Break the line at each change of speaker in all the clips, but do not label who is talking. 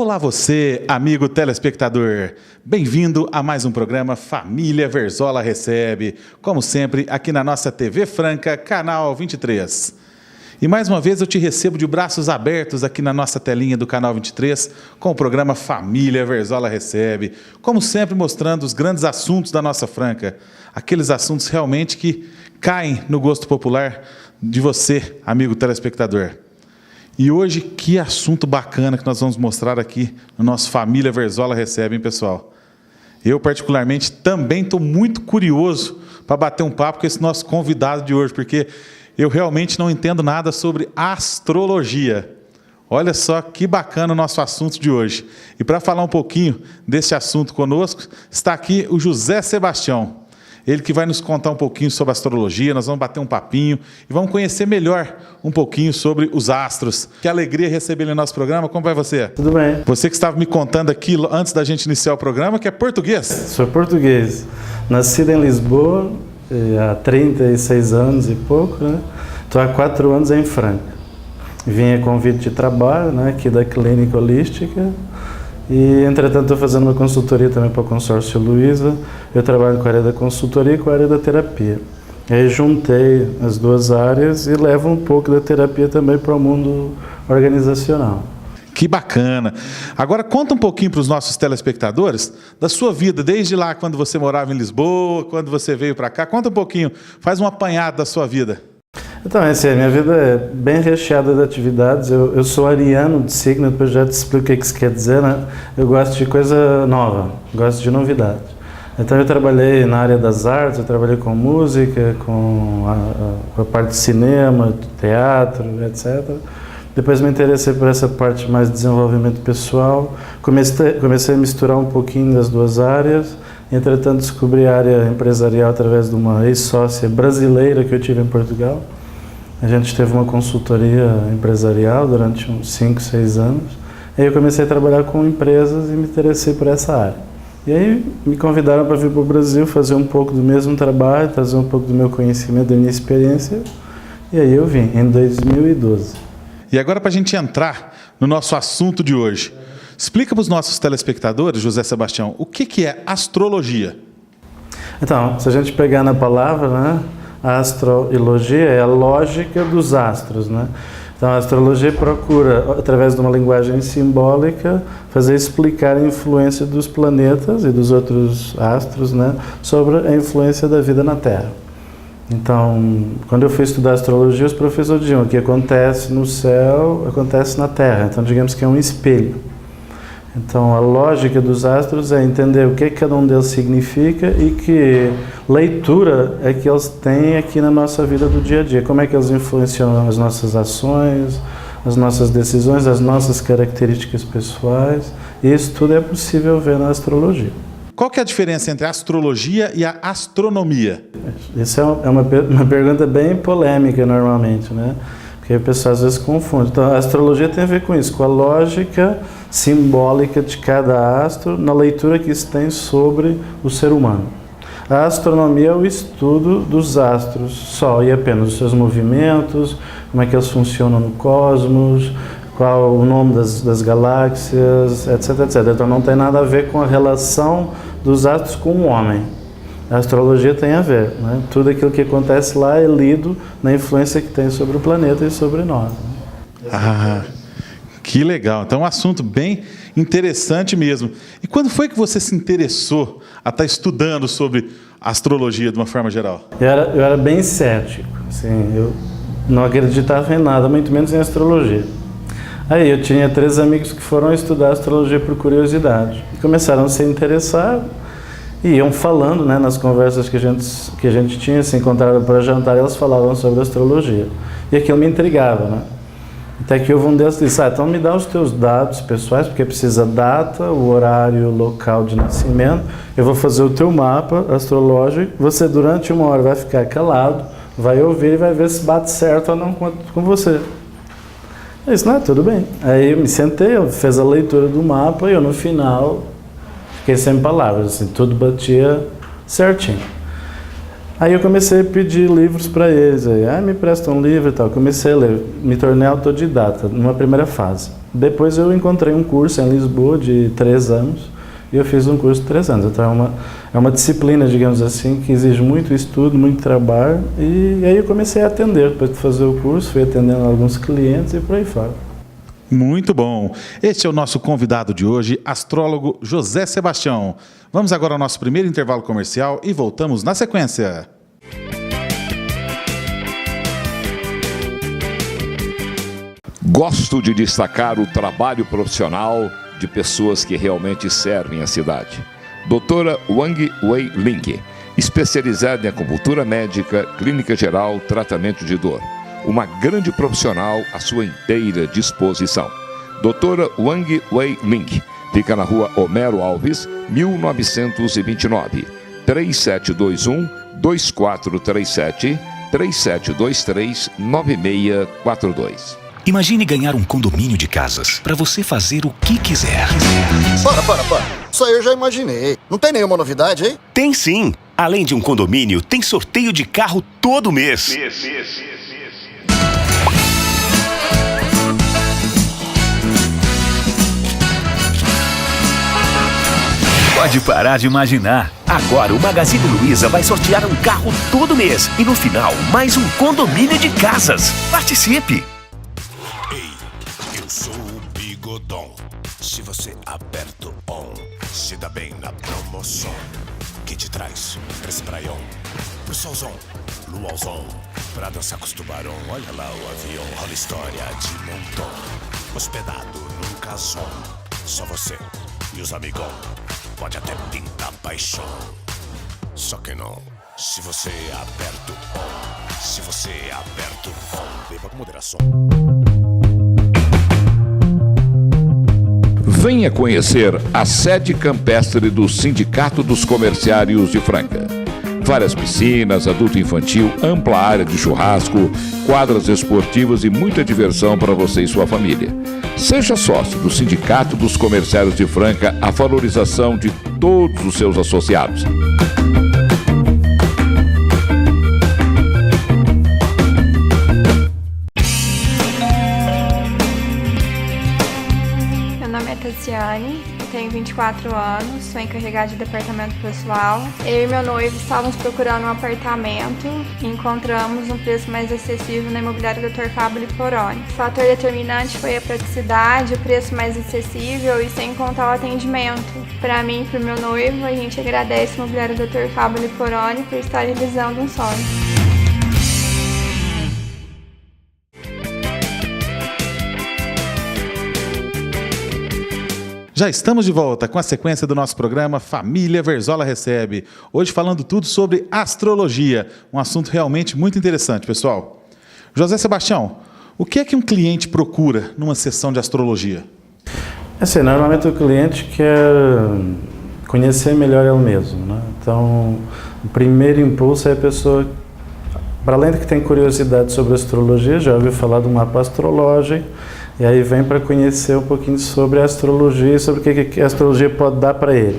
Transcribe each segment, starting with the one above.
Olá você, amigo telespectador. Bem-vindo a mais um programa Família Verzola Recebe, como sempre aqui na nossa TV Franca, Canal 23. E mais uma vez eu te recebo de braços abertos aqui na nossa telinha do Canal 23 com o programa Família Verzola Recebe, como sempre mostrando os grandes assuntos da nossa Franca, aqueles assuntos realmente que caem no gosto popular de você, amigo telespectador. E hoje, que assunto bacana que nós vamos mostrar aqui no nosso Família Verzola Recebe, hein, pessoal? Eu, particularmente, também estou muito curioso para bater um papo com esse nosso convidado de hoje, porque eu realmente não entendo nada sobre astrologia. Olha só que bacana o nosso assunto de hoje. E para falar um pouquinho desse assunto conosco, está aqui o José Sebastião. Ele que vai nos contar um pouquinho sobre astrologia, nós vamos bater um papinho e vamos conhecer melhor um pouquinho sobre os astros. Que alegria receber ele no nosso programa. Como vai você?
Tudo bem.
Você que estava me contando aqui, antes da gente iniciar o programa, que é português.
Sou português. Nascido em Lisboa, há 36 anos e pouco, né? Estou há 4 anos em Franca. Vim a convite de trabalho, né, aqui da Clínica Holística. E, entretanto, estou fazendo uma consultoria também para o Consórcio Luiza. Eu trabalho com a área da consultoria e com a área da terapia. Aí juntei as duas áreas e levo um pouco da terapia também para o mundo organizacional.
Que bacana! Agora conta um pouquinho para os nossos telespectadores da sua vida, desde lá quando você morava em Lisboa, quando você veio para cá. Conta um pouquinho, faz um apanhado da sua vida.
Então, assim, a minha vida é bem recheada de atividades. Eu sou ariano de signo, depois já te explico o que isso quer dizer, né? Eu gosto de coisa nova, gosto de novidade. Então eu trabalhei na área das artes, eu trabalhei com música, com a parte de cinema, de teatro, etc. Depois me interessei por essa parte mais de desenvolvimento pessoal. Comecei a misturar um pouquinho das duas áreas. Entretanto, descobri a área empresarial através de uma ex-sócia brasileira que eu tive em Portugal. A gente teve uma consultoria empresarial durante uns 5, 6 anos. Aí eu comecei a trabalhar com empresas e me interessei por essa área. E aí me convidaram para vir para o Brasil fazer um pouco do mesmo trabalho, trazer um pouco do meu conhecimento, da minha experiência. E aí eu vim, em 2012.
E agora, para a gente entrar no nosso assunto de hoje, explica para os nossos telespectadores, José Sebastião, o que é astrologia? Então,
se a gente pegar na palavra, né, a astrologia é a lógica dos astros, né? Então, a astrologia procura, através de uma linguagem simbólica, explicar a influência dos planetas e dos outros astros, né, sobre a influência da vida na Terra. Então, quando eu fui estudar astrologia, os professores diziam que o que acontece no céu acontece na Terra. Então, digamos que é um espelho. Então, a lógica dos astros é entender o que cada um deles significa e que leitura é que eles têm aqui na nossa vida do dia a dia. Como é que eles influenciam as nossas ações, as nossas decisões, as nossas características pessoais. E isso tudo é possível ver na astrologia.
Qual que é a diferença entre a astrologia e a astronomia?
Essa é uma pergunta bem polêmica normalmente, né? Porque a pessoa às vezes confunde. Então, a astrologia tem a ver com isso, com a lógica simbólica de cada astro, na leitura que isso tem sobre o ser humano. A astronomia é o estudo dos astros, só e apenas os seus movimentos, como é que eles funcionam no cosmos, qual o nome das galáxias, etc, etc. Então não tem nada a ver com a relação dos astros com o homem. A astrologia tem a ver, né? Tudo aquilo que acontece lá é lido na influência que tem sobre o planeta e sobre nós. Né?
Ah, que legal. Então é um assunto bem interessante mesmo. E quando foi que você se interessou a estar estudando sobre astrologia de uma forma geral?
Eu era bem cético. Assim, eu não acreditava em nada, muito menos em astrologia. Aí eu tinha 3 amigos que foram estudar astrologia por curiosidade. E começaram a se interessar. E iam falando, né, nas conversas que a gente tinha, se encontraram para jantar, eles falavam sobre astrologia. E aquilo me intrigava, né? Até que houve um deles que disse, então me dá os teus dados pessoais, porque precisa data, o horário, o local de nascimento. Eu vou fazer o teu mapa astrológico, você durante 1 hora vai ficar calado, vai ouvir e vai ver se bate certo ou não com você. Eu disse, tudo bem. Aí eu me sentei, eu fiz a leitura do mapa e eu no final fiquei sem palavras, assim, tudo batia certinho. Aí eu comecei a pedir livros para eles, aí, me presta um livro e tal. Comecei a ler, me tornei autodidata numa primeira fase. Depois eu encontrei um curso em Lisboa de 3 anos e eu fiz um curso de 3 anos. Então é uma disciplina, digamos assim, que exige muito estudo, muito trabalho. E aí eu comecei a atender, depois de fazer o curso, fui atendendo alguns clientes e por aí fora.
Muito bom. Este é o nosso convidado de hoje, astrólogo José Sebastião. Vamos agora ao nosso primeiro intervalo comercial e voltamos na sequência.
Gosto de destacar o trabalho profissional de pessoas que realmente servem a cidade. Doutora Wang Wei Ling, especializada em acupuntura médica, clínica geral, tratamento de dor. Uma grande profissional à sua inteira disposição. Doutora Wang Wei Ling, fica na rua Homero Alves, 1929, 3721-2437, 3723-9642.
Imagine ganhar um condomínio de casas para você fazer o que quiser.
Para. Isso aí eu já imaginei. Não tem nenhuma novidade, hein?
Tem sim. Além de um condomínio, tem sorteio de carro todo mês. Pode parar de imaginar. Agora o Magazine Luiza vai sortear um carro todo mês. E no final, mais um condomínio de casas. Participe!
Ei, eu sou o Bigodon. Se você aperta o on, se dá bem na promoção. Que te traz pra esse praião, pro solzão, luauzão, pra dançar com os tubarão. Olha lá o avião, rola história de montão. Hospedado num casão, só você e os amigão. Pode até pintar paixão, só que não se você aperta o on. Se você aperta o on, beba com moderação.
Venha conhecer a sede campestre do Sindicato dos Comerciários de Franca. Várias piscinas, adulto e infantil, ampla área de churrasco, quadras esportivas e muita diversão para você e sua família. Seja sócio do Sindicato dos Comerciários de Franca, a valorização de todos os seus associados.
Tatiane, tenho 24 anos, sou encarregada de departamento pessoal. Eu e meu noivo estávamos procurando um apartamento e encontramos um preço mais acessível na imobiliária Dr. Fábio Liporoni. O fator determinante foi a praticidade, o preço mais acessível e sem contar o atendimento. Para mim e para o meu noivo, a gente agradece a imobiliária Dr. Fábio Liporoni por estar realizando um sonho.
Já estamos de volta com a sequência do nosso programa Família Verzola Recebe. Hoje falando tudo sobre astrologia, um assunto realmente muito interessante, pessoal. José Sebastião, o que é que um cliente procura numa sessão de astrologia?
Assim, normalmente o cliente quer conhecer melhor ele mesmo, né? Então, o primeiro impulso é a pessoa, para além de que tem curiosidade sobre astrologia, já ouviu falar do mapa astrológico, e aí vem para conhecer um pouquinho sobre a astrologia e sobre o que a astrologia pode dar para ele.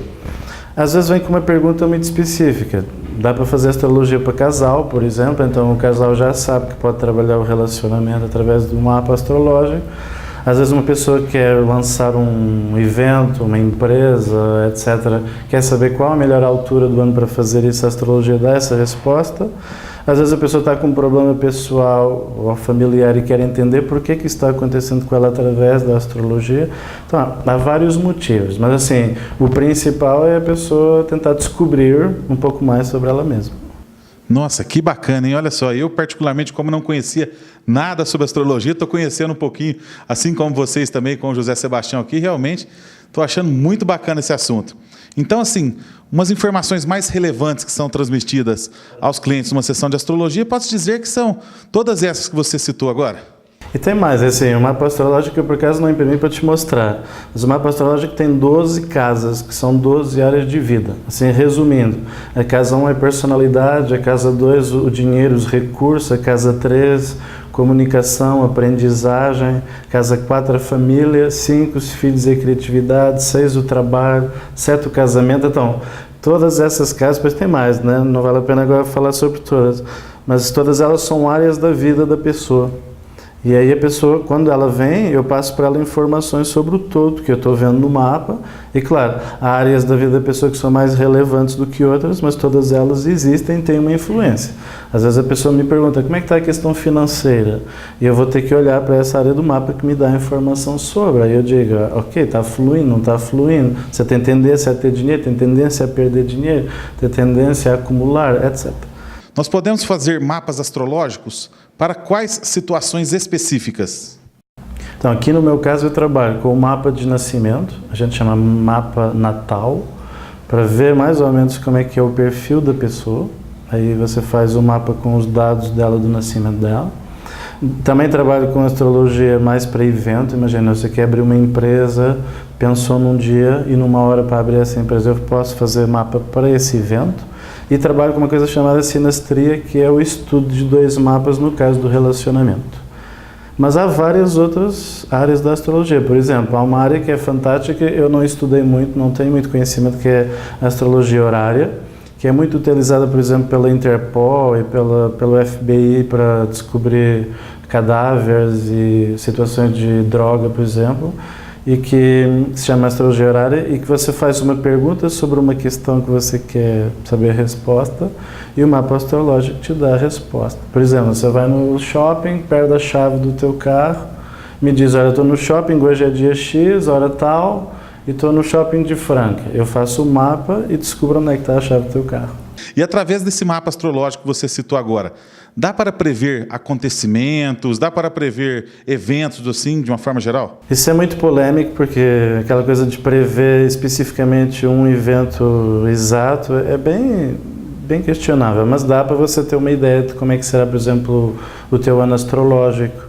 Às vezes vem com uma pergunta muito específica. Dá para fazer astrologia para casal, por exemplo, então o casal já sabe que pode trabalhar o relacionamento através do mapa astrológico. Às vezes uma pessoa quer lançar um evento, uma empresa, etc. Quer saber qual a melhor altura do ano para fazer isso, a astrologia dá essa resposta. Às vezes a pessoa está com um problema pessoal ou familiar e quer entender por que isso está acontecendo com ela através da astrologia. Então, há vários motivos, mas assim, o principal é a pessoa tentar descobrir um pouco mais sobre ela mesma.
Nossa, que bacana, hein? Olha só, eu particularmente, como não conhecia nada sobre astrologia, estou conhecendo um pouquinho, assim como vocês também, com o José Sebastião aqui, realmente estou achando muito bacana esse assunto. Então, assim, umas informações mais relevantes que são transmitidas aos clientes numa sessão de astrologia, posso dizer que são todas essas que você citou agora?
E tem mais, assim, o mapa astrológico eu por acaso não imprimi para te mostrar, mas o mapa astrológico tem 12 casas, que são 12 áreas de vida. Assim, resumindo, a casa 1 é personalidade, a casa 2 o dinheiro, os recursos, a casa 3 comunicação, aprendizagem, casa 4 a família, 5 os filhos e a criatividade, 6 o trabalho, 7 o casamento. Então, todas essas casas, pois tem mais, né? Não vale a pena agora falar sobre todas, mas todas elas são áreas da vida da pessoa. E aí a pessoa, quando ela vem, eu passo para ela informações sobre o todo, que eu estou vendo no mapa. E claro, há áreas da vida da pessoa que são mais relevantes do que outras, mas todas elas existem e têm uma influência. Às vezes a pessoa me pergunta, como é que está a questão financeira? E eu vou ter que olhar para essa área do mapa que me dá informação sobre. Aí eu digo, ok, está fluindo, não está fluindo? Você tem tendência a ter dinheiro, tem tendência a perder dinheiro, tem tendência a acumular, etc.
Nós podemos fazer mapas astrológicos para quais situações específicas?
Então, aqui no meu caso eu trabalho com o mapa de nascimento, a gente chama mapa natal, para ver mais ou menos como é que é o perfil da pessoa. Aí você faz o mapa com os dados dela, do nascimento dela. Também trabalho com astrologia mais para evento. Imagina, você quer abrir uma empresa, pensou num dia e numa hora para abrir essa empresa, eu posso fazer mapa para esse evento. E trabalho com uma coisa chamada sinastria, que é o estudo de 2 mapas no caso do relacionamento. Mas há várias outras áreas da astrologia. Por exemplo, há uma área que é fantástica, eu não estudei muito, não tenho muito conhecimento, que é a astrologia horária, que é muito utilizada, por exemplo, pela Interpol e pelo FBI para descobrir cadáveres e situações de droga, por exemplo, e que se chama astrologia horária, e que você faz uma pergunta sobre uma questão que você quer saber a resposta, e o mapa astrológico te dá a resposta. Por exemplo, você vai no shopping, perde a chave do teu carro, me diz, olha, eu estou no shopping, hoje é dia X, hora tal, e estou no shopping de Franca. Eu faço o mapa e descubro onde é que está a chave do teu carro.
E através desse mapa astrológico que você citou agora, dá para prever acontecimentos, dá para prever eventos assim, de uma forma geral?
Isso é muito polêmico, porque aquela coisa de prever especificamente um evento exato é bem questionável, mas dá para você ter uma ideia de como é que será, por exemplo, o teu ano astrológico,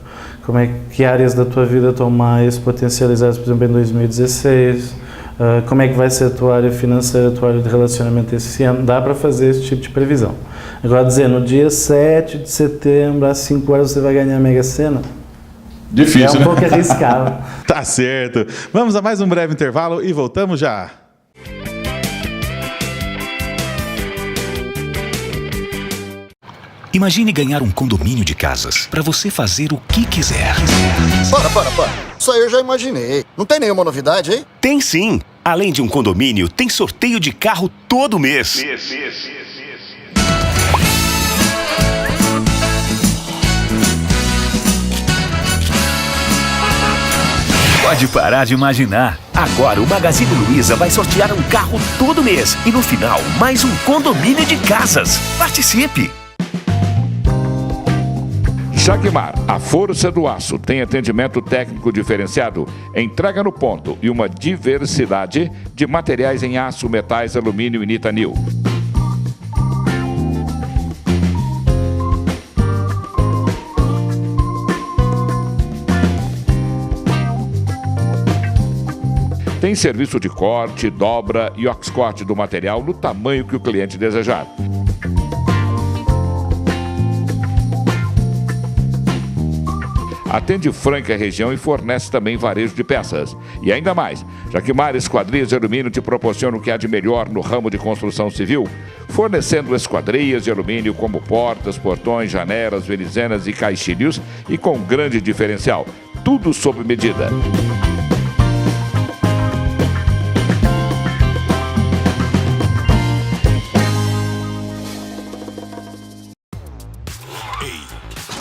que áreas da tua vida estão mais potencializadas, por exemplo, em 2016, como é que vai ser a tua área financeira, a tua área de relacionamento esse ano. Dá para fazer esse tipo de previsão. Agora, dizer, no dia 7 de setembro, às 5 horas, você vai ganhar a Mega Sena?
Difícil,
né? É um pouco arriscado.
Tá certo. Vamos a mais um breve intervalo e voltamos já.
Imagine ganhar um condomínio de casas para você fazer o que quiser.
Para. Isso aí eu já imaginei. Não tem nenhuma novidade, hein?
Tem sim. Além de um condomínio, tem sorteio de carro todo mês. Pode parar de imaginar. Agora o Magazine Luiza vai sortear um carro todo mês. E no final, mais um condomínio de casas. Participe!
Jaquimar, a força do aço, tem atendimento técnico diferenciado, entrega no ponto e uma diversidade de materiais em aço, metais, alumínio e nitanil. Tem serviço de corte, dobra e oxcorte do material no tamanho que o cliente desejar. Atende Franca região e fornece também varejo de peças. E ainda mais, Jaquimar Esquadrias de Alumínio te proporciona o que há de melhor no ramo de construção civil, fornecendo esquadrias de alumínio como portas, portões, janelas, venezianas e caixilhos, e com grande diferencial, tudo sob medida.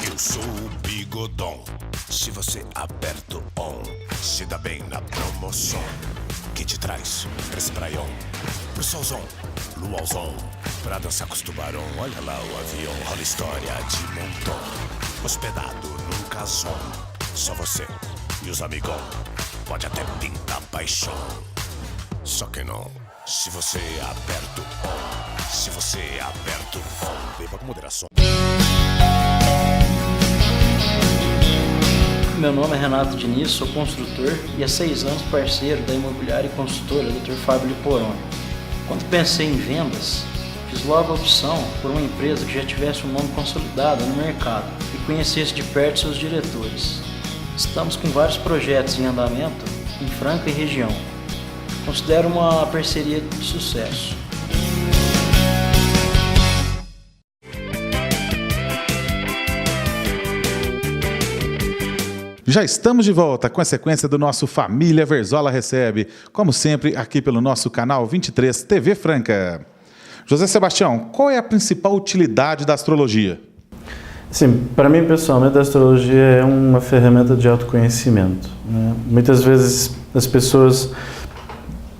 Eu sou o Bigodon. Se você aperta o on, se dá bem na promoção que te traz Espraion pro solzão, luauzão, pra dançar com os tubarão. Olha lá o avião, rola história de montão, hospedado num casão. Só você e os amigão, pode até pintar paixão. Só que não, se você aperta o on, se você aperta o on, beba com moderação.
Meu nome é Renato Diniz, sou construtor e há 6 anos parceiro da imobiliária e consultora Dr. Fábio Liporoni. Quando pensei em vendas, fiz logo a opção por uma empresa que já tivesse um nome consolidado no mercado e conhecesse de perto seus diretores. Estamos com vários projetos em andamento em Franca e região. Considero uma parceria de sucesso.
Já estamos de volta com a sequência do nosso Família Verzola Recebe, como sempre, aqui pelo nosso canal 23 TV Franca. José Sebastião, qual é a principal utilidade da astrologia?
Sim, para mim, pessoalmente, a astrologia é uma ferramenta de autoconhecimento, né? Muitas vezes as pessoas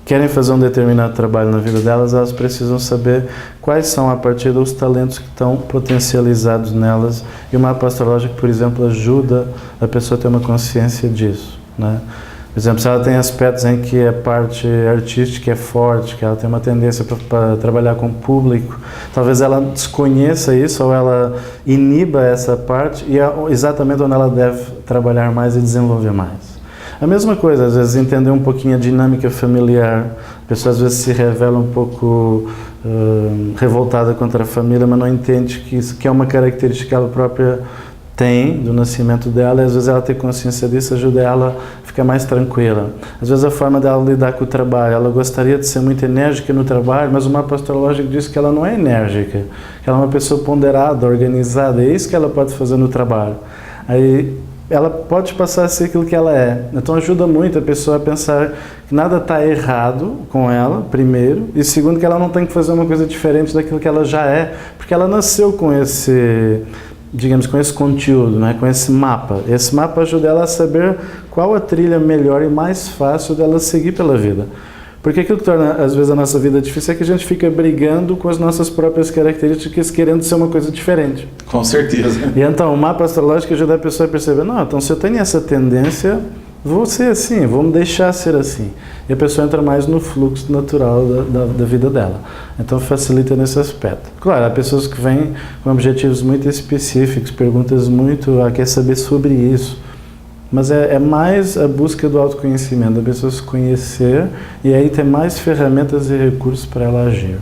querem fazer um determinado trabalho na vida delas, elas precisam saber quais são, a partir dos talentos que estão potencializados nelas. E o mapa astrológico, por exemplo, ajuda a pessoa a ter uma consciência disso, né? Por exemplo, se ela tem aspectos em que a parte artística é forte, que ela tem uma tendência para trabalhar com o público, talvez ela desconheça isso ou ela iniba essa parte e é exatamente onde ela deve trabalhar mais e desenvolver mais. A mesma coisa, às vezes, entender um pouquinho a dinâmica familiar. A pessoa às vezes se revela um pouco revoltada contra a família, mas não entende que isso que é uma característica que ela própria tem do nascimento dela, e às vezes ela ter consciência disso ajuda ela a ficar mais tranquila. Às vezes a forma dela lidar com o trabalho, ela gostaria de ser muito enérgica no trabalho, mas o mapa astrológico diz que ela não é enérgica, que ela é uma pessoa ponderada, organizada, é isso que ela pode fazer no trabalho. Aí ela pode passar a ser aquilo que ela é. Então ajuda muito a pessoa a pensar que nada está errado com ela, primeiro, e segundo, que ela não tem que fazer uma coisa diferente daquilo que ela já é, porque ela nasceu com esse, digamos, com esse conteúdo, né? Com esse mapa. Esse mapa ajuda ela a saber qual a trilha melhor e mais fácil dela seguir pela vida. Porque aquilo que torna, às vezes, a nossa vida difícil é que a gente fica brigando com as nossas próprias características, querendo ser uma coisa diferente.
Com certeza.
E então, o mapa astrológico ajuda a pessoa a perceber, não, então se eu tenho essa tendência, vou ser assim, vou me deixar ser assim. E a pessoa entra mais no fluxo natural da vida dela. Então, facilita nesse aspecto. Claro, há pessoas que vêm com objetivos muito específicos, perguntas muito, quer saber sobre isso. Mas é mais a busca do autoconhecimento, da pessoa se conhecer e aí ter mais ferramentas e recursos para ela agir.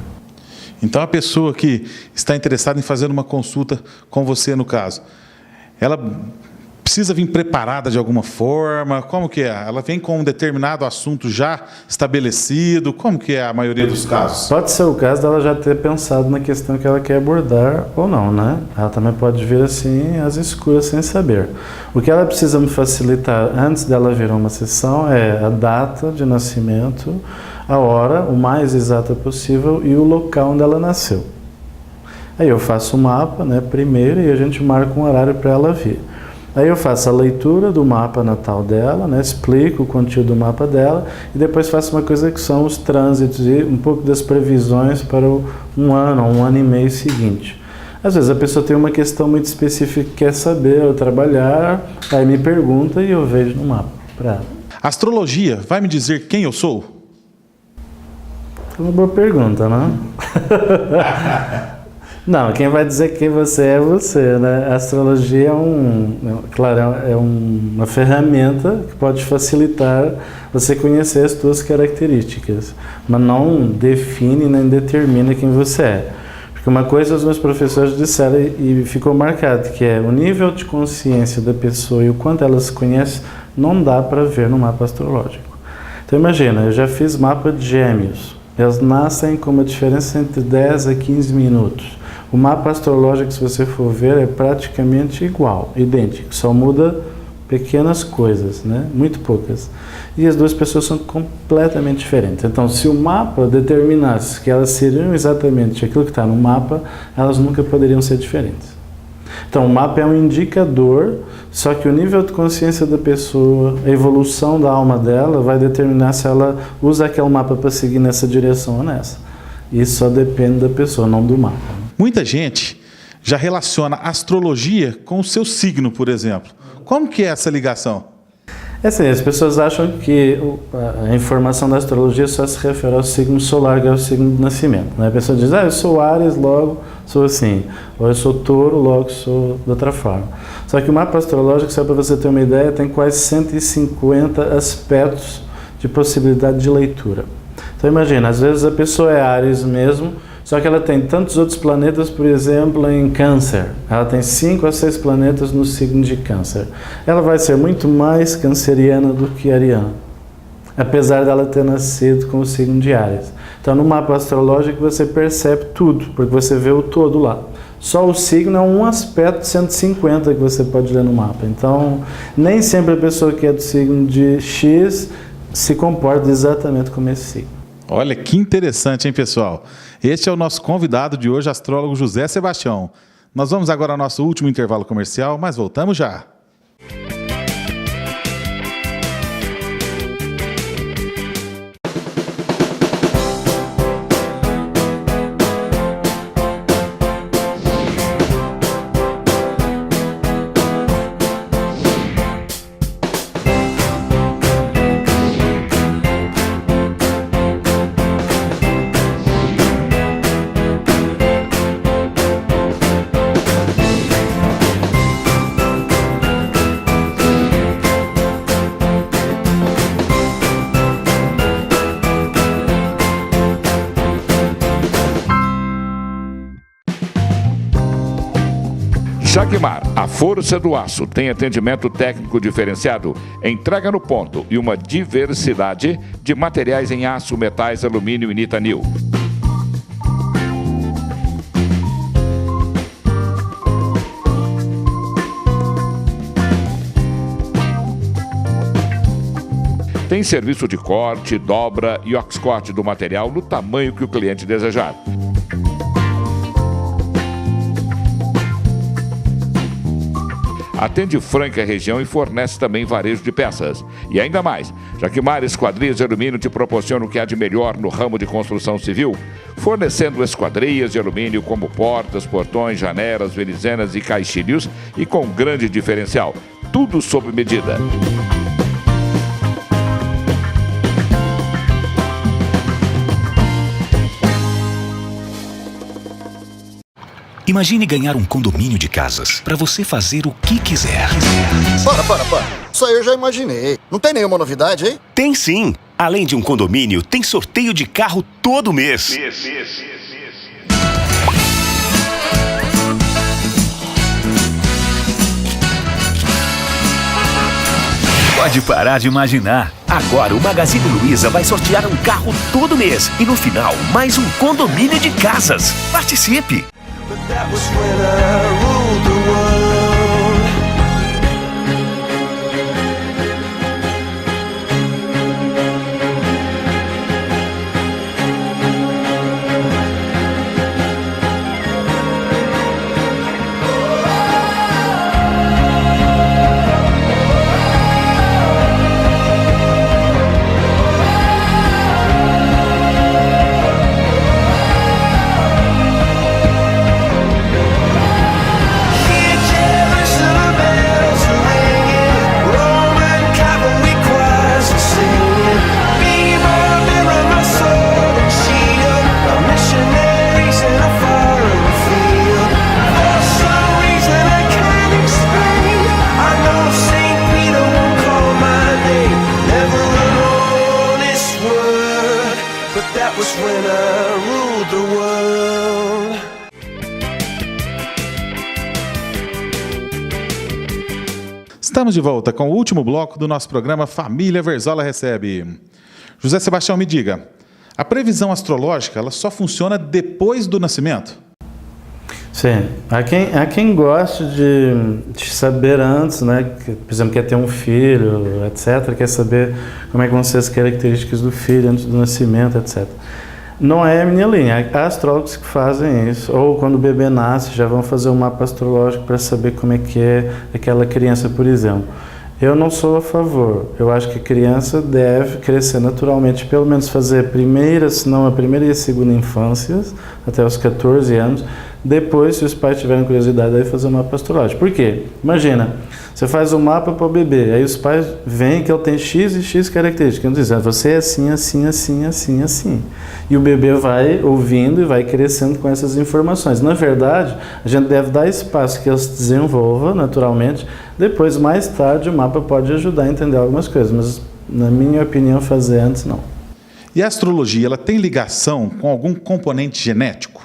Então a pessoa que está interessada em fazer uma consulta com você, no caso, ela precisa vir preparada de alguma forma? Como que é? Ela vem com um determinado assunto já estabelecido? Como que é a maioria dos casos?
Pode ser o caso dela já ter pensado na questão que ela quer abordar ou não, né? Ela também pode vir assim, às escuras, sem saber. O que ela precisa me facilitar antes dela vir a uma sessão é a data de nascimento, a hora, o mais exata possível, e o local onde ela nasceu. Aí eu faço o mapa, né, primeiro, e a gente marca um horário para ela vir. Aí eu faço a leitura do mapa natal dela, né, explico o conteúdo do mapa dela, e depois faço uma coisa que são os trânsitos e um pouco das previsões para um ano e meio seguinte. Às vezes a pessoa tem uma questão muito específica que quer saber ou trabalhar, aí me pergunta e eu vejo no mapa para ela.
A astrologia vai me dizer quem eu sou?
É uma boa pergunta, né? Não, quem vai dizer quem você é você, né? A astrologia é uma ferramenta que pode facilitar você conhecer as suas características, mas não define nem determina quem você é. Porque uma coisa os meus professores disseram e ficou marcado, que é o nível de consciência da pessoa e o quanto ela se conhece, não dá para ver no mapa astrológico. Então imagina, eu já fiz mapa de gêmeos, elas nascem com uma diferença entre 10 a 15 minutos. O mapa astrológico, se você for ver, é praticamente igual, idêntico, só muda pequenas coisas, né? Muito poucas. E as duas pessoas são completamente diferentes. Então, se o mapa determinasse que elas seriam exatamente aquilo que está no mapa, elas nunca poderiam ser diferentes. Então, o mapa é um indicador, só que o nível de consciência da pessoa, a evolução da alma dela, vai determinar se ela usa aquele mapa para seguir nessa direção ou nessa. Isso só depende da pessoa, não do mapa.
Muita gente já relaciona a astrologia com o seu signo, por exemplo. Como que é essa ligação?
É assim, as pessoas acham que a informação da astrologia só se refere ao signo solar, que é o signo de nascimento, né? A pessoa diz, eu sou Áries, logo sou assim. Ou eu sou Touro, logo sou de outra forma. Só que o mapa astrológico, só para você ter uma ideia, tem quase 150 aspectos de possibilidade de leitura. Então imagina, às vezes a pessoa é Áries mesmo, só que ela tem tantos outros planetas, por exemplo, em Câncer. Ela tem 5 a 6 planetas no signo de Câncer. Ela vai ser muito mais canceriana do que ariana, apesar dela ter nascido com o signo de Áries. Então, no mapa astrológico, você percebe tudo, porque você vê o todo lá. Só o signo é um aspecto de 150 que você pode ler no mapa. Então, nem sempre a pessoa que é do signo de X se comporta exatamente como esse signo.
Olha que interessante, hein, pessoal? Este é o nosso convidado de hoje, astrólogo José Sebastião. Nós vamos agora ao nosso último intervalo comercial, mas voltamos já.
Jaquimar, a força do aço, tem atendimento técnico diferenciado, entrega no ponto e uma diversidade de materiais em aço, metais, alumínio e nitanil. Tem serviço de corte, dobra e oxcorte do material no tamanho que o cliente desejar. Atende Franca região e fornece também varejo de peças. E ainda mais, Jaquimar Esquadrias de Alumínio te proporciona o que há de melhor no ramo de construção civil, fornecendo esquadrias de alumínio como portas, portões, janelas, venezianas e caixilhos e com grande diferencial, tudo sob medida.
Imagine ganhar um condomínio de casas para você fazer o que quiser.
Para. Isso aí eu já imaginei. Não tem nenhuma novidade, hein?
Tem sim! Além de um condomínio, tem sorteio de carro todo mês. Pode parar de imaginar. Agora o Magazine Luiza vai sortear um carro todo mês. E no final, mais um condomínio de casas. Participe!
That was when I ruled the world.
Estamos de volta com o último bloco do nosso programa Família Verzola Recebe. José Sebastião, me diga, a previsão astrológica ela só funciona depois do nascimento?
Sim. Há quem goste de saber antes, né? Por exemplo, quer ter um filho, etc. Quer saber como é que vão ser as características do filho antes do nascimento, etc. Não é a minha linha. Há astrólogos que fazem isso. Ou quando o bebê nasce, já vão fazer um mapa astrológico para saber como é que é aquela criança, por exemplo. Eu não sou a favor. Eu acho que a criança deve crescer naturalmente, pelo menos fazer a primeira, se não a primeira e a segunda infâncias, até os 14 anos. Depois, se os pais tiverem curiosidade, aí fazer um mapa astrológico. Por quê? Imagina, você faz um mapa para o bebê, aí os pais veem que ele tem X e X características. Eles dizem, você é assim, assim, assim, assim, assim. E o bebê vai ouvindo e vai crescendo com essas informações. Na verdade, a gente deve dar espaço que ele se desenvolva naturalmente. Depois, mais tarde, o mapa pode ajudar a entender algumas coisas, mas, na minha opinião, fazer antes, não.
E a astrologia, ela tem ligação com algum componente genético?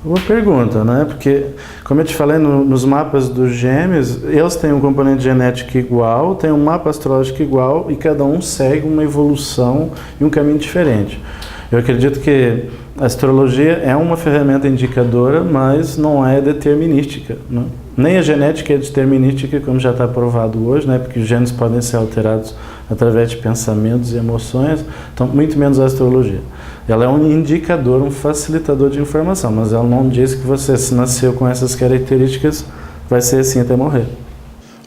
Boa pergunta, né? Porque, como eu te falei, nos mapas dos gêmeos, eles têm um componente genético igual, têm um mapa astrológico igual e cada um segue uma evolução e um caminho diferente. Eu acredito que A astrologia é uma ferramenta indicadora, mas não é determinística, né? Nem a genética é determinística, como já está provado hoje, né? Porque os genes podem ser alterados através de pensamentos e emoções, então muito menos a astrologia. Ela é um indicador, um facilitador de informação, mas ela não diz que você, se nasceu com essas características, vai ser assim até morrer.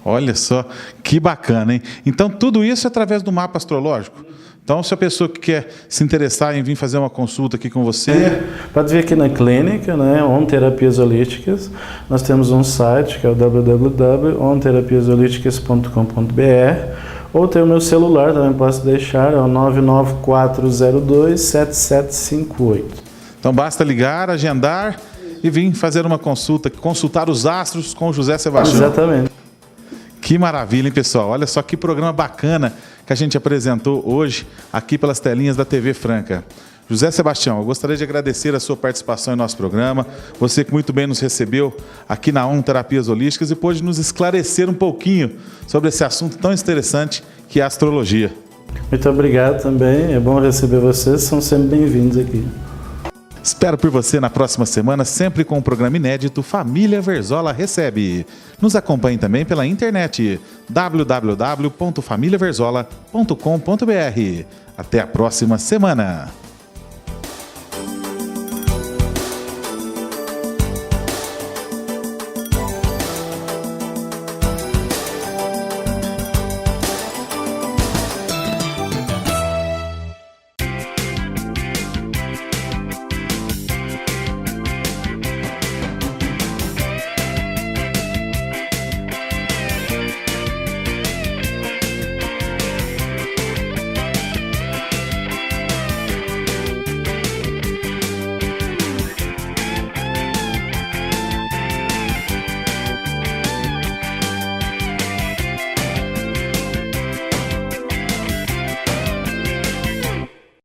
Olha só, que bacana, hein? Então, tudo isso é através do mapa astrológico? Então, se a pessoa que quer se interessar em vir fazer uma consulta aqui com você...
Pode vir aqui na clínica, né, On Terapias Holísticas. Nós temos um site, que é o www.onterapiasholísticas.com.br, ou tem o meu celular, também posso deixar, é o 99402-7758.
Então, basta ligar, agendar e vir fazer uma consulta, consultar os astros com o José Sebastião.
Exatamente.
Que maravilha, hein, pessoal? Olha só que programa bacana que a gente apresentou hoje aqui pelas telinhas da TV Franca. José Sebastião, eu gostaria de agradecer a sua participação em nosso programa, você que muito bem nos recebeu aqui na ON Terapias Holísticas e pôde nos esclarecer um pouquinho sobre esse assunto tão interessante que é a astrologia.
Muito obrigado também, é bom receber vocês, são sempre bem-vindos aqui.
Espero por você na próxima semana, sempre com um programa inédito Família Verzola Recebe. Nos acompanhe também pela internet www.familiaverzola.com.br. Até a próxima semana.